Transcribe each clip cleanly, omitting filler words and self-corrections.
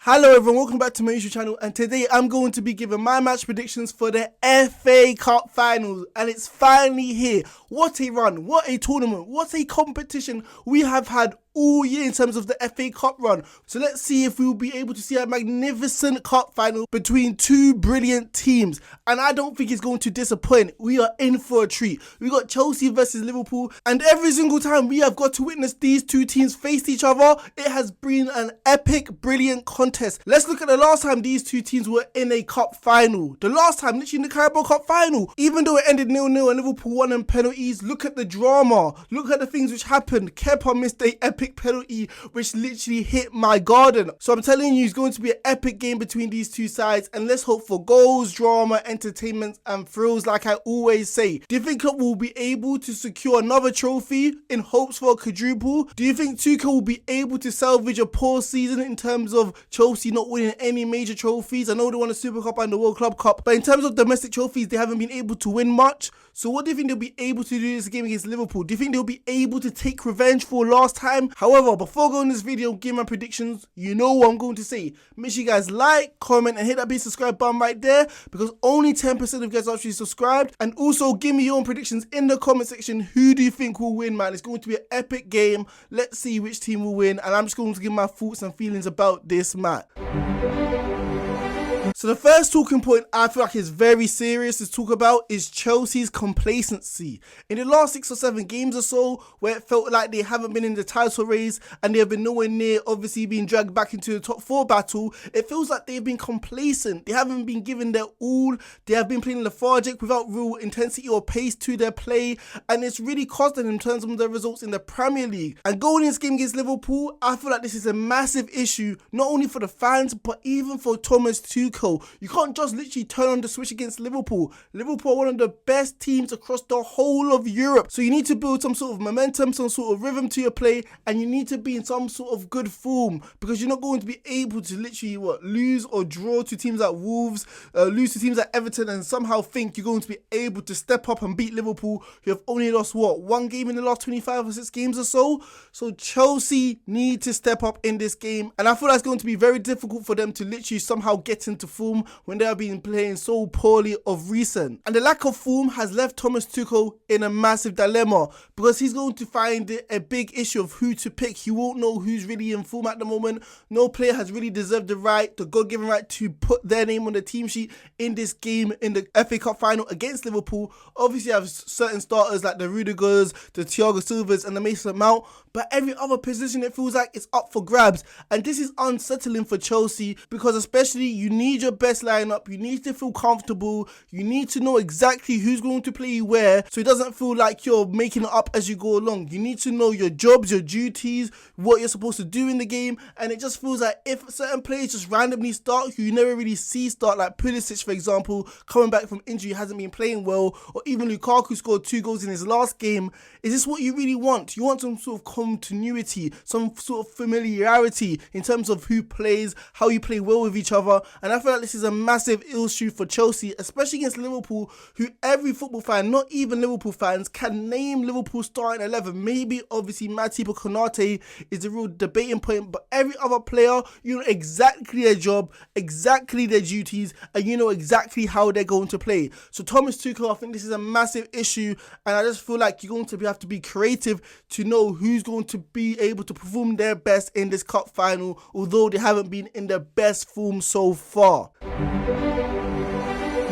Hello everyone, welcome back to my YouTube channel, and today I'm going to be giving my match predictions for the FA Cup Finals, and it's finally here. What a run, what a tournament, what a competition we have had all year in terms of the FA Cup run. So let's see if we will be able to see a magnificent cup final between two brilliant teams, and I don't think it's going to disappoint. We are in for a treat. We got Chelsea versus Liverpool, and every single time we have got to witness these two teams face each other, it has been an epic, brilliant contest. Let's look at the last time these two teams were in a cup final. The last time, literally in the Carabao Cup final. Even though it ended 0-0 and Liverpool won in penalties, look at the drama. Look at the things which happened. Kepa missed a epic penalty which literally hit my garden. So I'm telling you, it's going to be an epic game between these two sides, and let's hope for goals, drama, entertainment and thrills like I always say. Do you think Klopp will be able to secure another trophy in hopes for a quadruple? Do you think Tuchel will be able to salvage a poor season in terms of Chelsea not winning any major trophies? I know they won the Super Cup and the World Club Cup, but in terms of domestic trophies, they haven't been able to win much. So what do you think they'll be able to do this game against Liverpool? Do you think they'll be able to take revenge for last time? However, before going this video, give my predictions, you know what I'm going to say. Make sure you guys like, comment and hit that big subscribe button right there, because only 10% of you guys are actually subscribed. And also give me your own predictions in the comment section. Who do you think will win, man? It's going to be an epic game. Let's see which team will win, and I'm just going to give my thoughts and feelings about this match. So the first talking point I feel like is very serious to talk about is Chelsea's complacency. In the last 6 or 7 games or so, where it felt like they haven't been in the title race and they have been nowhere near obviously being dragged back into the top 4 battle, it feels like they've been complacent. They haven't been given their all. They have been playing lethargic without real intensity or pace to their play, and it's really cost them in terms of their results in the Premier League. And going in this game against Liverpool, I feel like this is a massive issue, not only for the fans but even for Thomas Tuchel. You can't just literally turn on the switch against Liverpool. Liverpool are one of the best teams across the whole of Europe. So you need to build some sort of momentum, some sort of rhythm to your play, and you need to be in some sort of good form, because you're not going to be able to literally lose or draw to teams like Wolves, lose to teams like Everton, and somehow think you're going to be able to step up and beat Liverpool, who have only lost one game in the last 25 or 6 games or so. So Chelsea need to step up in this game, and I feel that's going to be very difficult for them to literally somehow get into form when they have been playing so poorly of recent. And the lack of form has left Thomas Tuchel in a massive dilemma, because he's going to find it a big issue of who to pick. He won't know who's really in form at the moment. No player has really deserved the God-given right to put their name on the team sheet in this game in the FA Cup final against Liverpool. Obviously you have certain starters like the Rudigers, the Thiago Silvas and the Mason Mount, but every other position it feels like it's up for grabs, and this is unsettling for Chelsea, because especially you need your best lineup, you need to feel comfortable, you need to know exactly who's going to play where, so it doesn't feel like you're making it up as you go along. You need to know your jobs, your duties, what you're supposed to do in the game, and it just feels like if certain players just randomly start who you never really see start, like Pulisic for example, coming back from injury, hasn't been playing well, or even Lukaku scored 2 goals in his last game, is this what you really want? You want some sort of continuity, some sort of familiarity in terms of who plays, how you play well with each other, and I feel like this is a massive issue for Chelsea, especially against Liverpool, who every football fan, not even Liverpool fans, can name Liverpool starting 11. Maybe obviously Matip or Konate is a real debating point, but every other player, you know exactly their job, exactly their duties, and you know exactly how they're going to play. So Thomas Tuchel, I think this is a massive issue, and I just feel like you're going to have to be creative to know who's going to be able to perform their best in this cup final, although they haven't been in their best form so far.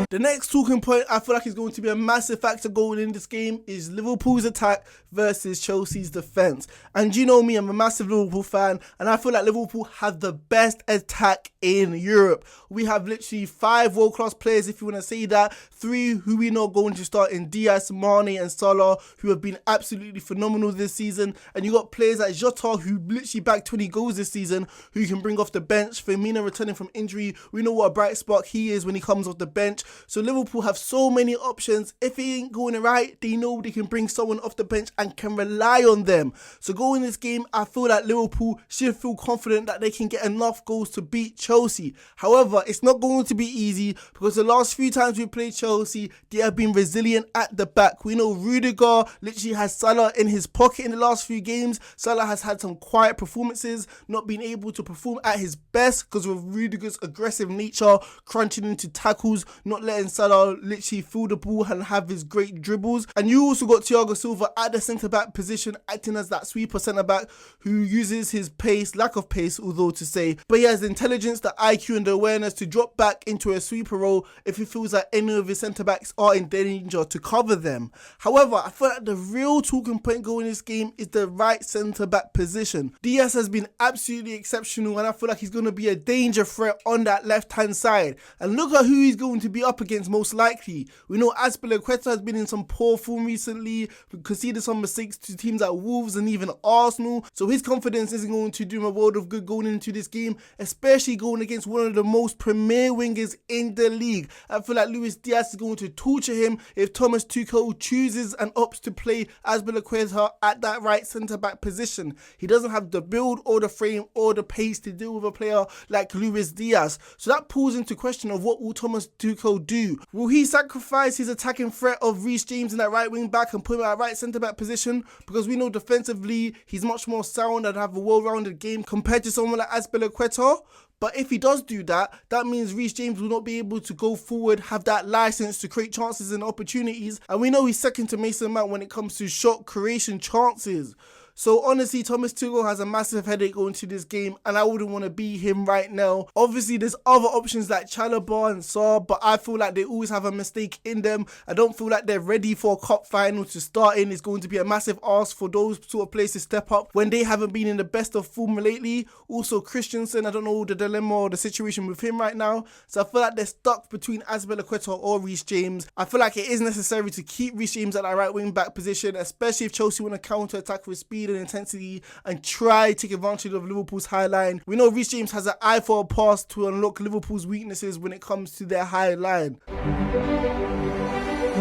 The next talking point I feel like is going to be a massive factor going in this game is Liverpool's attack versus Chelsea's defence. And you know me, I'm a massive Liverpool fan, and I feel like Liverpool have the best attack in Europe. We have literally 5 world-class players, if you want to say that. 3 who we know going to start in Diaz, Mane and Salah, who have been absolutely phenomenal this season. And you got players like Jota, who literally bagged 20 goals this season, who you can bring off the bench. Firmino returning from injury, we know what a bright spark he is when he comes off the bench. bench. So Liverpool have so many options. If it ain't going right, they know they can bring someone off the bench and can rely on them. So going this game, I feel like Liverpool should feel confident that they can get enough goals to beat Chelsea. However, it's not going to be easy because the last few times we played Chelsea, they have been resilient at the back. We know Rudiger literally has Salah in his pocket in the last few games. Salah has had some quiet performances, not being able to perform at his best because of Rudiger's aggressive nature, crunching into tackles, not letting Salah literally feel the ball and have his great dribbles. And you also got Thiago Silva at the centre-back position, acting as that sweeper centre-back who uses his pace, lack of pace, although to say, but he has the intelligence, the IQ and the awareness to drop back into a sweeper role if he feels that any of his centre-backs are in danger to cover them. However, I feel like the real talking point going in this game is the right centre-back position. Diaz has been absolutely exceptional and I feel like he's going to be a danger threat on that left-hand side. And look at who he's going to be up against most likely. We know Azpilicueta has been in some poor form recently, conceded some mistakes to teams like Wolves and even Arsenal, so his confidence isn't going to do him a world of good going into this game, especially going against one of the most premier wingers in the league. I feel like Luis Diaz is going to torture him if Thomas Tuchel chooses and opts to play Azpilicueta at that right centre-back position. He doesn't have the build or the frame or the pace to deal with a player like Luis Diaz, so that pulls into question of what will Thomas Tuchel do. Will he sacrifice his attacking threat of Reece James in that right wing back and put him at right centre-back position? Because we know defensively he's much more sound and have a well-rounded game compared to someone like Azpilicueta. But if he does do that, that means Reece James will not be able to go forward, have that license to create chances and opportunities. And we know he's second to Mason Mount when it comes to shot creation chances. So honestly, Thomas Tuchel has a massive headache going to this game and I wouldn't want to be him right now. Obviously, there's other options like Chalobah and Saar, but I feel like they always have a mistake in them. I don't feel like they're ready for a cup final to start in. It's going to be a massive ask for those sort of players to step up when they haven't been in the best of form lately. Also, Christensen, I don't know the dilemma or the situation with him right now. So I feel like they're stuck between Azpilicueta or Reece James. I feel like it is necessary to keep Reece James at that right wing back position, especially if Chelsea want to counter attack with speed and intensity and try to take advantage of Liverpool's high line. We know Reece James has an eye for a pass to unlock Liverpool's weaknesses when it comes to their high line.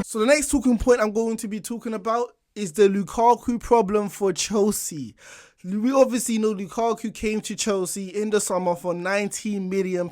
So the next talking point I'm going to be talking about is the Lukaku problem for Chelsea. We obviously know Lukaku came to Chelsea in the summer for £19 million,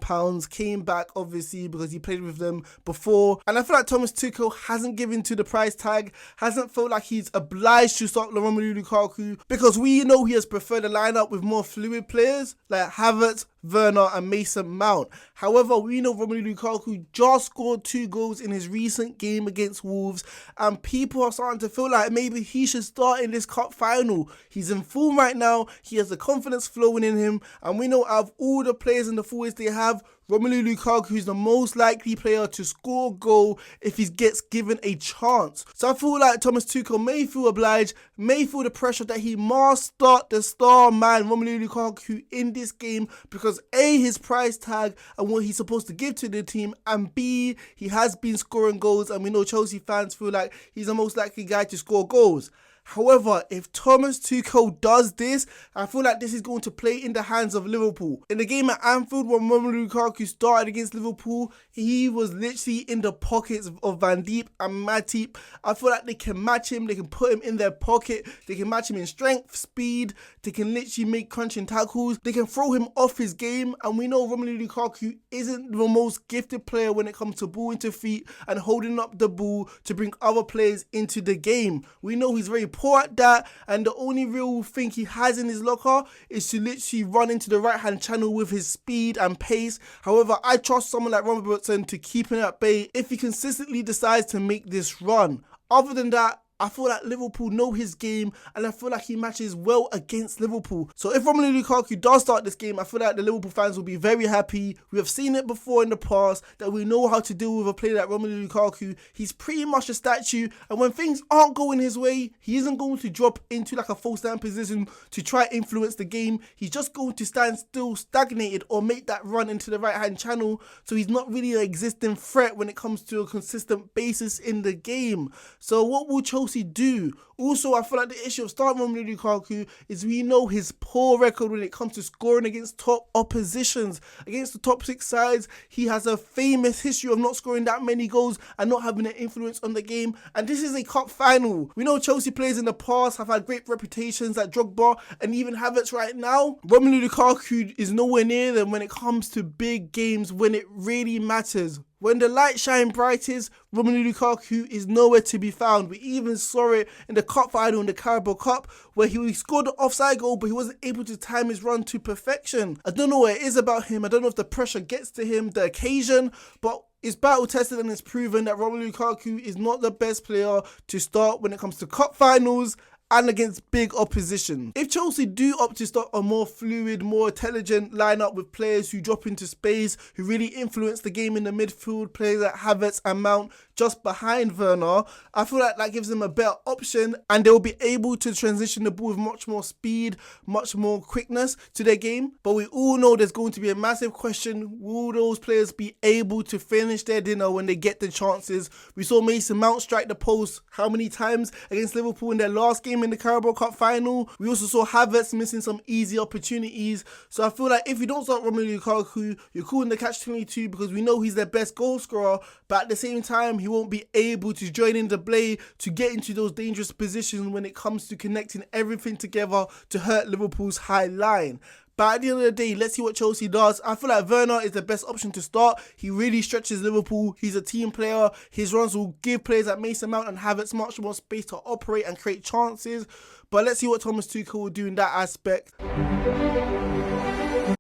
came back obviously because he played with them before, and I feel like Thomas Tuchel hasn't given to the price tag, hasn't felt like he's obliged to start Romelu Lukaku, because we know he has preferred a lineup with more fluid players like Havertz, Werner and Mason Mount. However, we know Romelu Lukaku just scored 2 goals in his recent game against Wolves and people are starting to feel like maybe he should start in this cup final. He's in form right now, he has the confidence flowing in him, and we know out of all the players in the forwards they have, Romelu Lukaku is the most likely player to score a goal if he gets given a chance. So I feel like Thomas Tuchel may feel obliged, may feel the pressure that he must start the star man Romelu Lukaku in this game because A, his price tag and what he's supposed to give to the team, and B, he has been scoring goals and we know Chelsea fans feel like he's the most likely guy to score goals. However, if Thomas Tuchel does this, I feel like this is going to play in the hands of Liverpool. In the game at Anfield when Romelu Lukaku started against Liverpool, he was literally in the pockets of Van Dijk and Matip. I feel like they can match him, they can put him in their pocket, they can match him in strength, speed, they can literally make crunching tackles, they can throw him off his game, and we know Romelu Lukaku isn't the most gifted player when it comes to ball into feet and holding up the ball to bring other players into the game. We know he's very poor at that, and the only real thing he has in his locker is to literally run into the right hand channel with his speed and pace. However, I trust someone like Robertson to keep him at bay if he consistently decides to make this run. Other than that, I feel like Liverpool know his game and I feel like he matches well against Liverpool. So if Romelu Lukaku does start this game, I feel like the Liverpool fans will be very happy. We have seen it before in the past that we know how to deal with a player like Romelu Lukaku. He's pretty much a statue, and when things aren't going his way, he isn't going to drop into like a false down position to try and influence the game. He's just going to stand still, stagnated, or make that run into the right hand channel. So he's not really an existing threat when it comes to a consistent basis in the game. So what will Chelsea Chelsea do. Also, I feel like the issue of starting Romelu Lukaku is we know his poor record when it comes to scoring against top oppositions. Against the top 6 sides, he has a famous history of not scoring that many goals and not having an influence on the game. And this is a cup final. We know Chelsea players in the past have had great reputations like Drogba and even Havertz right now. Romelu Lukaku is nowhere near them when it comes to big games when it really matters. When the light shine brightest, Romelu Lukaku is nowhere to be found. We even saw it in the cup final in the Carabao Cup where he scored the offside goal but he wasn't able to time his run to perfection. I don't know what it is about him. I don't know if the pressure gets to him, the occasion, but it's battle tested and it's proven that Romelu Lukaku is not the best player to start when it comes to cup finals and against big opposition. If Chelsea do opt to start a more fluid, more intelligent lineup with players who drop into space, who really influence the game in the midfield, players like Havertz and Mount just behind Werner, I feel like that gives them a better option and they'll be able to transition the ball with much more speed, much more quickness to their game. But we all know there's going to be a massive question, will those players be able to finish their dinner when they get the chances? We saw Mason Mount strike the post how many times against Liverpool in their last game in the Carabao Cup final. We also saw Havertz missing some easy opportunities. So I feel like if you don't start Romelu Lukaku, you're calling the catch-22 because we know he's their best goal scorer, but at the same time, he won't be able to join in the play to get into those dangerous positions when it comes to connecting everything together to hurt Liverpool's high line. But at the end of the day, let's see what Chelsea does. I feel like Werner is the best option to start. He really stretches Liverpool. He's a team player. His runs will give players like Mason Mount and Havertz much more space to operate and create chances. But let's see what Thomas Tuchel will do in that aspect.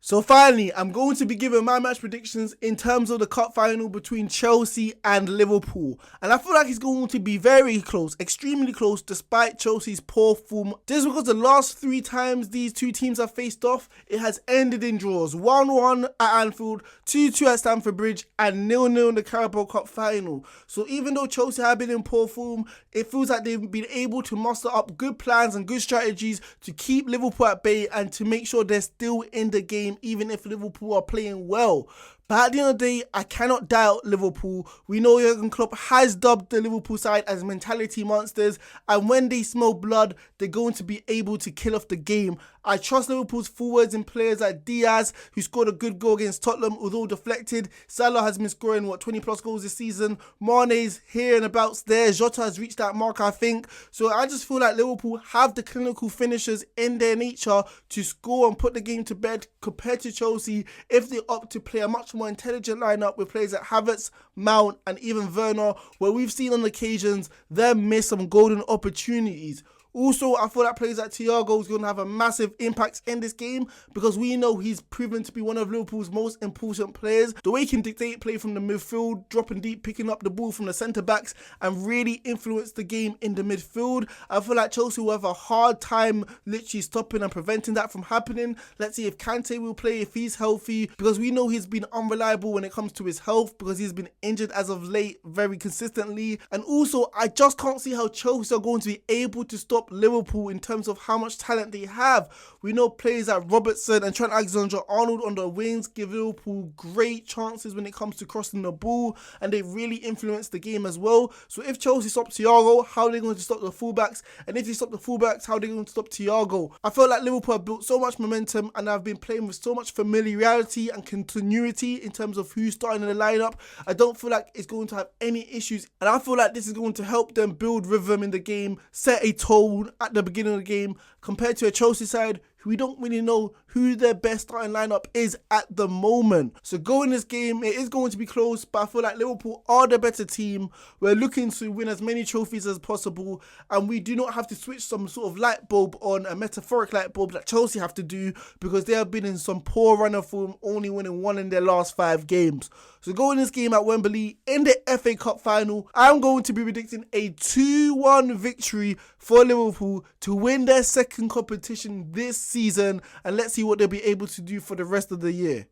So finally, I'm going to be giving my match predictions in terms of the cup final between Chelsea and Liverpool. And I feel like it's going to be very close, extremely close, despite Chelsea's poor form. Just because the last 3 times these two teams have faced off, it has ended in draws. 1-1 at Anfield, 2-2 at Stamford Bridge, and 0-0 in the Carabao Cup final. So even though Chelsea have been in poor form, it feels like they've been able to muster up good plans and good strategies to keep Liverpool at bay and to make sure they're still in the game even if Liverpool are playing well. But at the end of the day, I cannot doubt Liverpool. We know Jurgen Klopp has dubbed the Liverpool side as mentality monsters, and when they smell blood, they're going to be able to kill off the game. I trust Liverpool's forwards and players like Diaz, who scored a good goal against Tottenham, although deflected. Salah has been scoring, 20 plus goals this season. Mane's here and abouts there. Jota has reached that mark, I think. So I just feel like Liverpool have the clinical finishers in their nature to score and put the game to bed compared to Chelsea if they opt to play a much more intelligent lineup with players like Havertz, Mount and even Werner, where we've seen on occasions them miss some golden opportunities. Also, I feel like players like Thiago is going to have a massive impact in this game because we know he's proven to be one of Liverpool's most important players. The way he can dictate play from the midfield, dropping deep, picking up the ball from the centre-backs and really influence the game in the midfield. I feel like Chelsea will have a hard time literally stopping and preventing that from happening. Let's see if Kante will play, if he's healthy, because we know he's been unreliable when it comes to his health because he's been injured as of late very consistently. And also, I just can't see how Chelsea are going to be able to stop Liverpool in terms of how much talent they have. We know players like Robertson and Trent Alexander-Arnold on the wings give Liverpool great chances when it comes to crossing the ball, and they really influence the game as well. So if Chelsea stop Thiago, how are they going to stop the fullbacks? And if they stop the fullbacks, how are they going to stop Thiago? I feel like Liverpool have built so much momentum and have been playing with so much familiarity and continuity in terms of who's starting in the lineup. I don't feel like it's going to have any issues, and I feel like this is going to help them build rhythm in the game, set a tone at the beginning of the game compared to a Chelsea side who we don't really know who their best starting lineup is at the moment. So going this game, it is going to be close, but I feel like Liverpool are the better team. We're looking to win as many trophies as possible, and we do not have to switch some sort of light bulb on, a metaphoric light bulb that Chelsea have to do, because they have been in some poor run of form, only winning 1 in their last 5 games. So going this game at Wembley in the FA Cup final, I'm going to be predicting a 2-1 victory for Liverpool to win their second competition this season, and let's see what they'll be able to do for the rest of the year.